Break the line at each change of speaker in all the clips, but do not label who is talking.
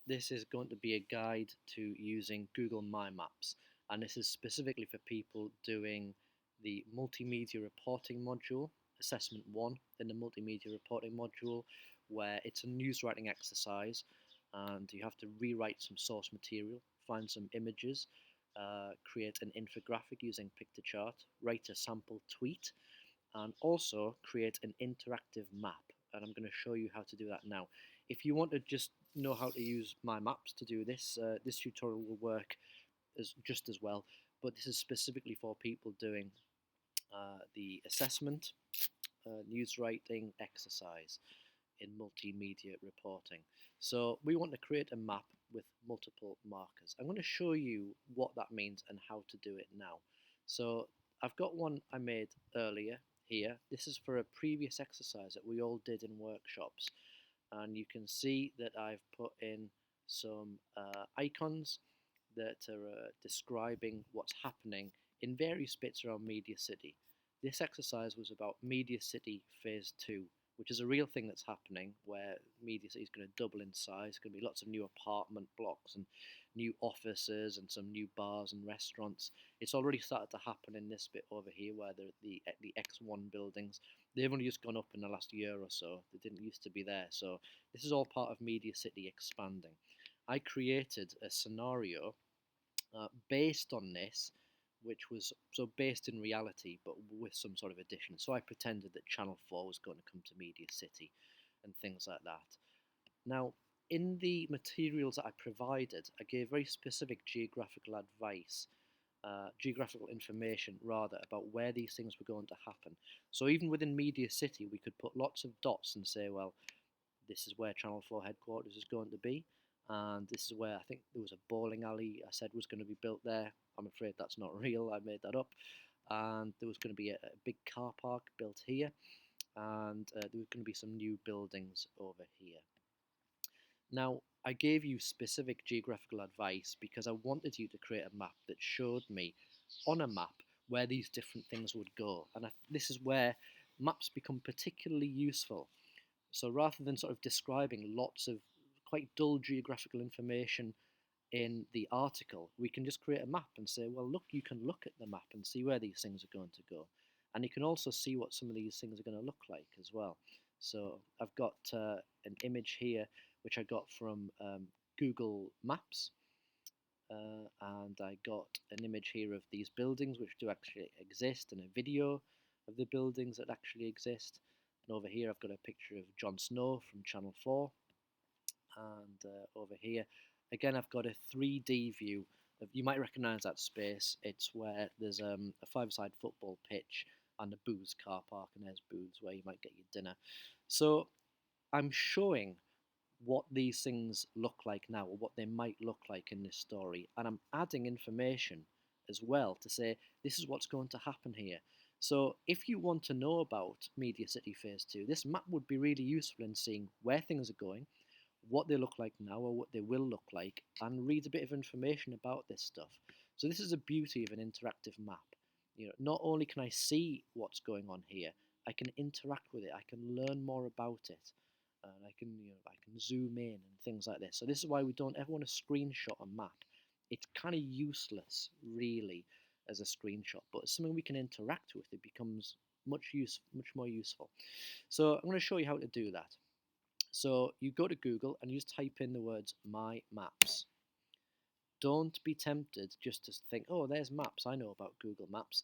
This is going to be a guide to using Google My Maps, and this is specifically for people doing the Multimedia Reporting module, Assessment 1 in the Multimedia Reporting module, where it's a news writing exercise and you have to rewrite some source material, find some images, create an infographic using Pictochart, write a sample tweet, and also create an interactive map. And I'm going to show you how to do that now. If you want to just know how to use My Maps to do this, this tutorial will work just as well. But this is specifically for people doing the assessment news writing exercise in multimedia reporting. So we want to create a map with multiple markers. I'm going to show you what that means and how to do it now. So I've got one I made earlier here. This is for a previous exercise that we all did in workshops. And you can see that I've put in some icons that are describing what's happening in various bits around Media City. This exercise was about Media City Phase 2, which is a real thing that's happening where Media City is going to double in size. There's going to be lots of new apartment blocks and new offices and some new bars and restaurants. It's already started to happen in this bit over here where the X1 buildings. They've only just gone up in the last year or so. They didn't used to be there. So this is all part of Media City expanding. I created a scenario based on this, which was so based in reality, but with some sort of addition. So I pretended that Channel 4 was going to come to Media City and things like that. Now, in the materials that I provided, I gave very specific geographical advice, geographical information rather, about where these things were going to happen. So even within Media City, we could put lots of dots and say, well, this is where Channel 4 headquarters is going to be, and this is where I think there was a bowling alley I said was going to be built there. I'm afraid that's not real, I made that up. And there was going to be a big car park built here, and there was going to be some new buildings over here. Now, I gave you specific geographical advice because I wanted you to create a map that showed me on a map where these different things would go. And this is where maps become particularly useful. So rather than sort of describing lots of quite dull geographical information in the article, we can just create a map and say, well, look, you can look at the map and see where these things are going to go. And you can also see what some of these things are going to look like as well. So I've got an image here, which I got from Google Maps. And I got an image here of these buildings which do actually exist, and a video of the buildings that actually exist. And over here I've got a picture of Jon Snow from Channel 4. And over here, again, I've got a 3D view. You might recognise that space. It's where there's a five-a-side football pitch and a booze car park, and there's booths where you might get your dinner. So I'm showing what these things look like now, or what they might look like in this story, and I'm adding information as well to say this is what's going to happen here. So if you want to know about Media City Phase 2, this map would be really useful in seeing where things are going, what they look like now or what they will look like, and read a bit of information about this stuff. So this is the beauty of an interactive map. Not only can I see what's going on here, I can interact with it, I can learn more about it, and I can zoom in and things like this. So this is why we don't ever want to screenshot a map. It's kind of useless, really, as a screenshot, but it's something we can interact with. It becomes much more useful. So I'm going to show you how to do that. So you go to Google and you just type in the words My Maps. Don't be tempted just to think, oh, there's maps, I know about Google Maps.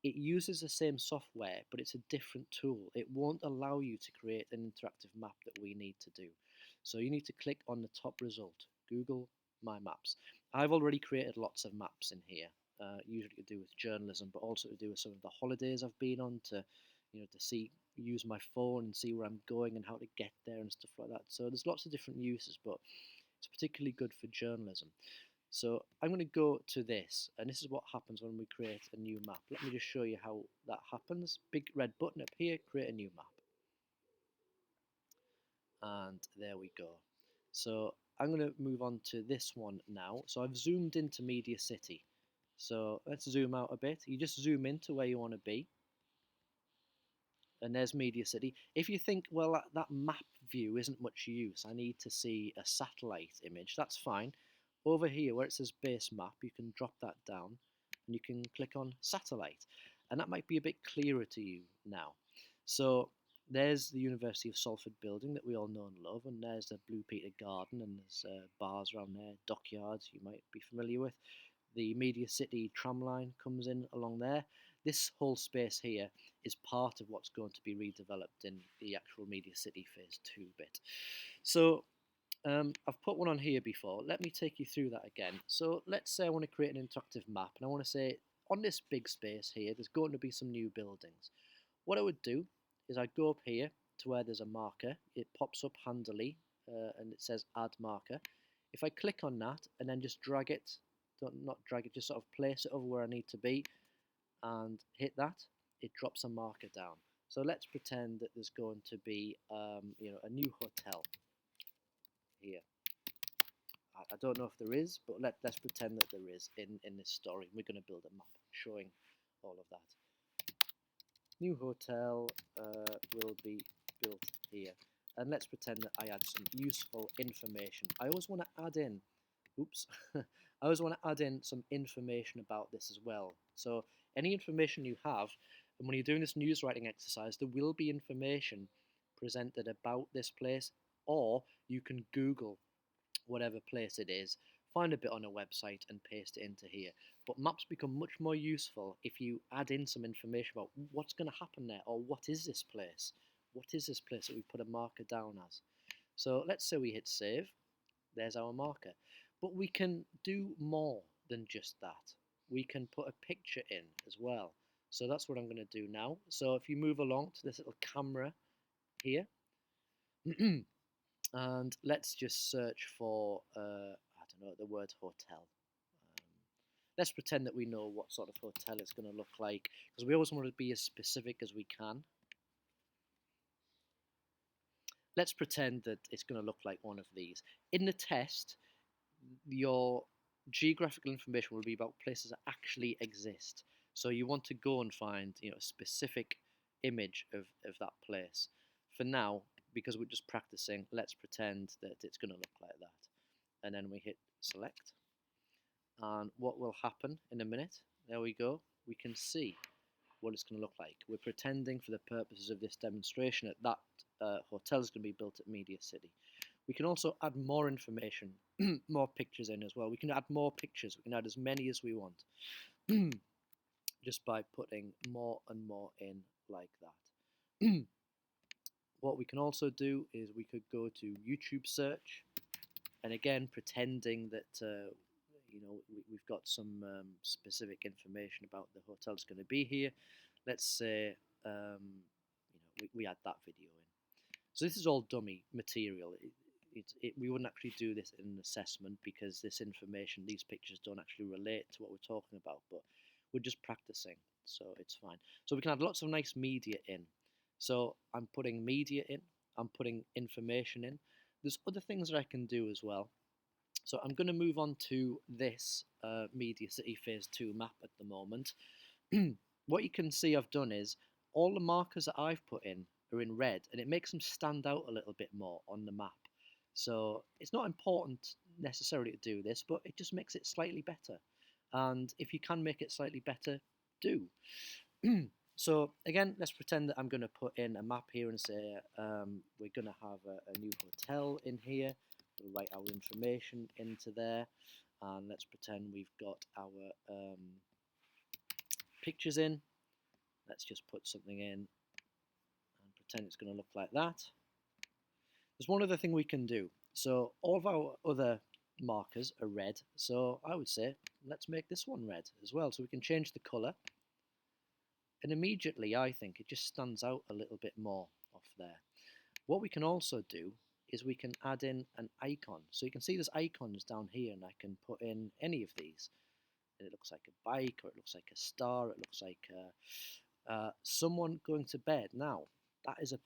It uses the same software, but it's a different tool. It won't allow you to create an interactive map that we need to do. So you need to click on the top result, Google My Maps. I've already created lots of maps in here, usually to do with journalism, but also to do with some of the holidays I've been on, to use my phone and see where I'm going and how to get there and stuff like that. So there's lots of different uses, but it's particularly good for journalism. So I'm going to go to this, and this is what happens when we create a new map. Let me just show you how that happens. Big red button up here, create a new map. And there we go. So I'm going to move on to this one now. So I've zoomed into Media City. So let's zoom out a bit. You just zoom into where you want to be. and there's Media City. If you think, well, that map view isn't much use, I need to see a satellite image, that's fine. Over here where it says base map, you can drop that down and you can click on satellite, and that might be a bit clearer to you now. So there's the University of Salford building that we all know and love, and there's the Blue Peter Garden, and there's bars around there, dockyards you might be familiar with. The Media City tram line comes in along there. This whole space here is part of what's going to be redeveloped in the actual Media City Phase 2 bit. So I've put one on here before. Let me take you through that again. So let's say I want to create an interactive map, and I want to say on this big space here, there's going to be some new buildings. What I would do is I'd go up here to where there's a marker. It pops up handily, and it says add marker. If I click on that and then just drag it, not drag it, just sort of place it over where I need to be, and hit that, it drops a marker down. So let's pretend that there's going to be a new hotel here. I don't know if there is, but let's pretend that there is in this story. We're going to build a map showing all of that. New hotel will be built here. And let's pretend that I add some useful information. I always want to add in, I always want to add in some information about this as well. So any information you have, and when you're doing this news writing exercise, there will be information presented about this place, or you can Google whatever place it is, find a bit on a website and paste it into here. But maps become much more useful if you add in some information about what's going to happen there, or what is this place? What is this place that we put a marker down as? So let's say we hit save. There's our marker. But we can do more than just that. We can put a picture in as well. So that's what I'm going to do now. So if you move along to this little camera here, and let's just search for, I don't know, the word hotel. Let's pretend that we know what sort of hotel it's going to look like, because we always want to be as specific as we can. Let's pretend that it's going to look like one of these. In the test, your geographical information will be about places that actually exist. So you want to go and find, a specific image of that place. For now, because we're just practicing, let's pretend that it's going to look like that. And then we hit select. And what will happen in a minute, there we go, we can see what it's going to look like. We're pretending for the purposes of this demonstration that hotel is going to be built at Media City. We can also add more information, more pictures in as well. We can add more pictures. We can add as many as we want just by putting more and more in like that. What we can also do is we could go to YouTube search, and again, pretending that we've got some specific information about the hotel that's going to be here. Let's say we add that video in. So this is all dummy material. We wouldn't actually do this in an assessment because this information, these pictures don't actually relate to what we're talking about, but we're just practicing, so it's fine. So we can add lots of nice media in. So I'm putting media in, I'm putting information in. There's other things that I can do as well. So I'm going to move on to this Media City Phase 2 map at the moment. What you can see I've done is all the markers that I've put in are in red, and it makes them stand out a little bit more on the map. So it's not important necessarily to do this, but it just makes it slightly better. And if you can make it slightly better, do. So again, let's pretend that I'm going to put in a map here and say we're going to have a new hotel in here. We'll write our information into there, and let's pretend we've got our pictures in. Let's just put something in and pretend it's going to look like that. There's one other thing we can do. So all of our other markers are red, so I would say let's make this one red as well, so we can change the colour, and immediately I think it just stands out a little bit more off there. What we can also do is we can add in an icon. So you can see there's icons down here, and I can put in any of these. And it looks like a bike, or it looks like a star, it looks like someone going to bed. Now, that is a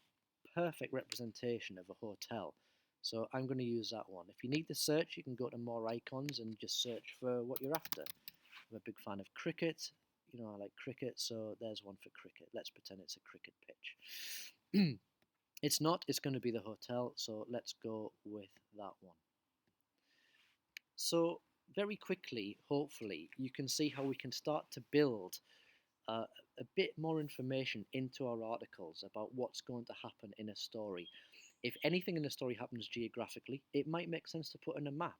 perfect representation of a hotel. So I'm going to use that one. If you need to search, you can go to more icons and just search for what you're after. I'm a big fan of cricket, I like cricket, so there's one for cricket. Let's pretend it's a cricket pitch. It's not, it's going to be the hotel, so let's go with that one. So, very quickly, hopefully, you can see how we can start to build uh, a bit more information into our articles about what's going to happen in a story. If anything in a story happens geographically, it might make sense to put in a map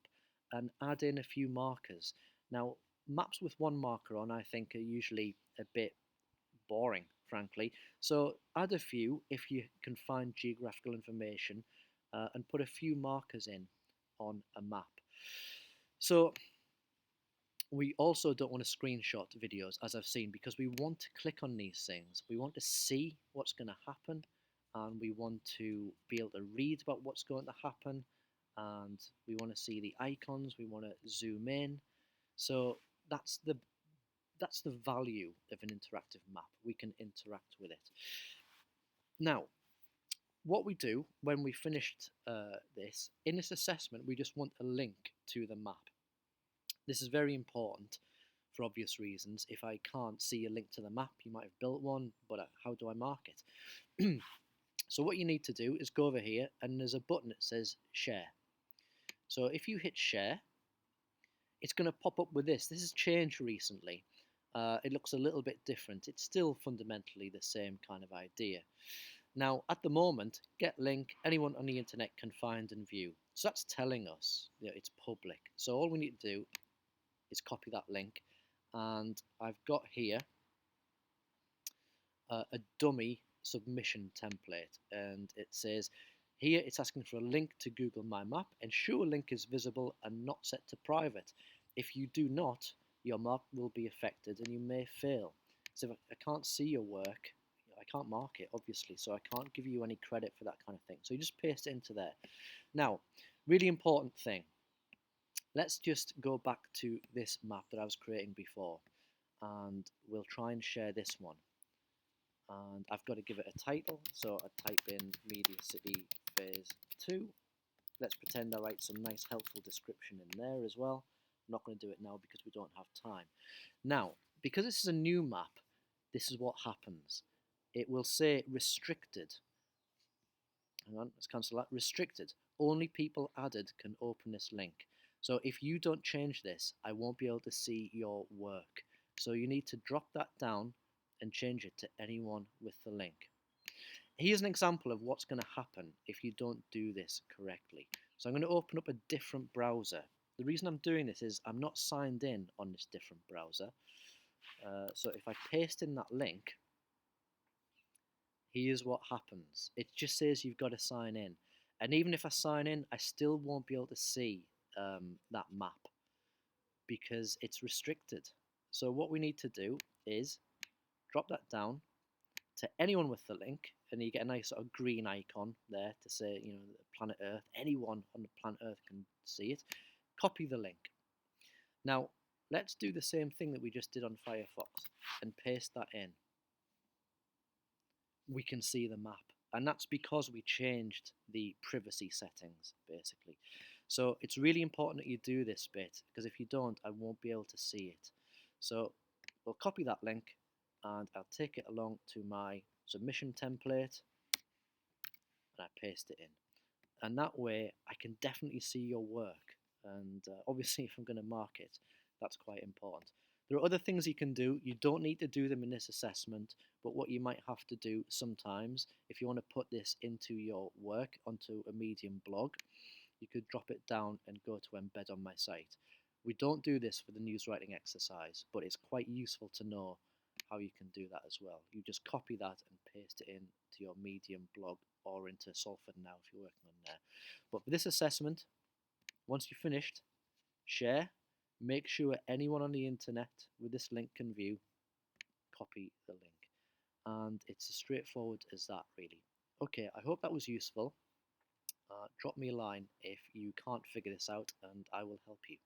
and add in a few markers. Now, maps with one marker on, I think, are usually a bit boring, frankly. So add a few if you can find geographical information and put a few markers in on a map. So we also don't want to screenshot videos, as I've seen, because we want to click on these things. We want to see what's going to happen, and we want to be able to read about what's going to happen, and we want to see the icons. We want to zoom in. So that's the that's the value of an interactive map. We can interact with it. Now, what we do when we finished this, in this assessment, we just want a link to the map. This is very important for obvious reasons. If I can't see a link to the map, you might have built one, but how do I mark it? So what you need to do is go over here, and there's a button that says share. So if you hit share, it's going to pop up with this. This has changed recently. It looks a little bit different. It's still fundamentally the same kind of idea. Now, at the moment, get link, anyone on the internet can find and view. So that's telling us that it's public. So all we need to do is copy that link. And I've got here a dummy submission template. And it says, here it's asking for a link to Google My Map. Ensure link is visible and not set to private. If you do not, your mark will be affected and you may fail. So if I can't see your work, I can't mark it, obviously, so I can't give you any credit for that kind of thing. So you just paste it into there. Now, really important thing. Let's just go back to this map that I was creating before, and we'll try and share this one. And I've got to give it a title, so I type in Media City Phase 2. Let's pretend I write some nice helpful description in there as well. I'm not going to do it now because we don't have time. Now, because this is a new map, this is what happens. It will say restricted. Hang on, let's cancel that. Restricted. Only people added can open this link. So if you don't change this, I won't be able to see your work. So you need to drop that down and change it to anyone with the link. Here's an example of what's going to happen if you don't do this correctly. So I'm going to open up a different browser. The reason I'm doing this is I'm not signed in on this different browser. So if I paste in that link, here's what happens. It just says you've got to sign in. And even if I sign in, I still won't be able to see that map because it's restricted. So what we need to do is drop that down to anyone with the link, and you get a nice sort of green icon there to say, planet Earth. Anyone on the planet Earth can see it. Copy the link. Now, let's do the same thing that we just did on Firefox and paste that in. We can see the map, and that's because we changed the privacy settings, basically. So it's really important that you do this bit, because if you don't, I won't be able to see it. So we'll copy that link, and I'll take it along to my submission template, and I paste it in. And that way, I can definitely see your work. And obviously, if I'm going to mark it, that's quite important. There are other things you can do. You don't need to do them in this assessment, but what you might have to do sometimes, if you want to put this into your work, onto a Medium blog, you could drop it down and go to embed on my site. We don't do this for the news writing exercise, but it's quite useful to know how you can do that as well. You just copy that and paste it into your Medium blog or into Salford now if you're working on there. But for this assessment, once you've finished, share, make sure anyone on the internet with this link can view, copy the link. And it's as straightforward as that, really. Okay, I hope that was useful. Drop me a line if you can't figure this out and I will help you.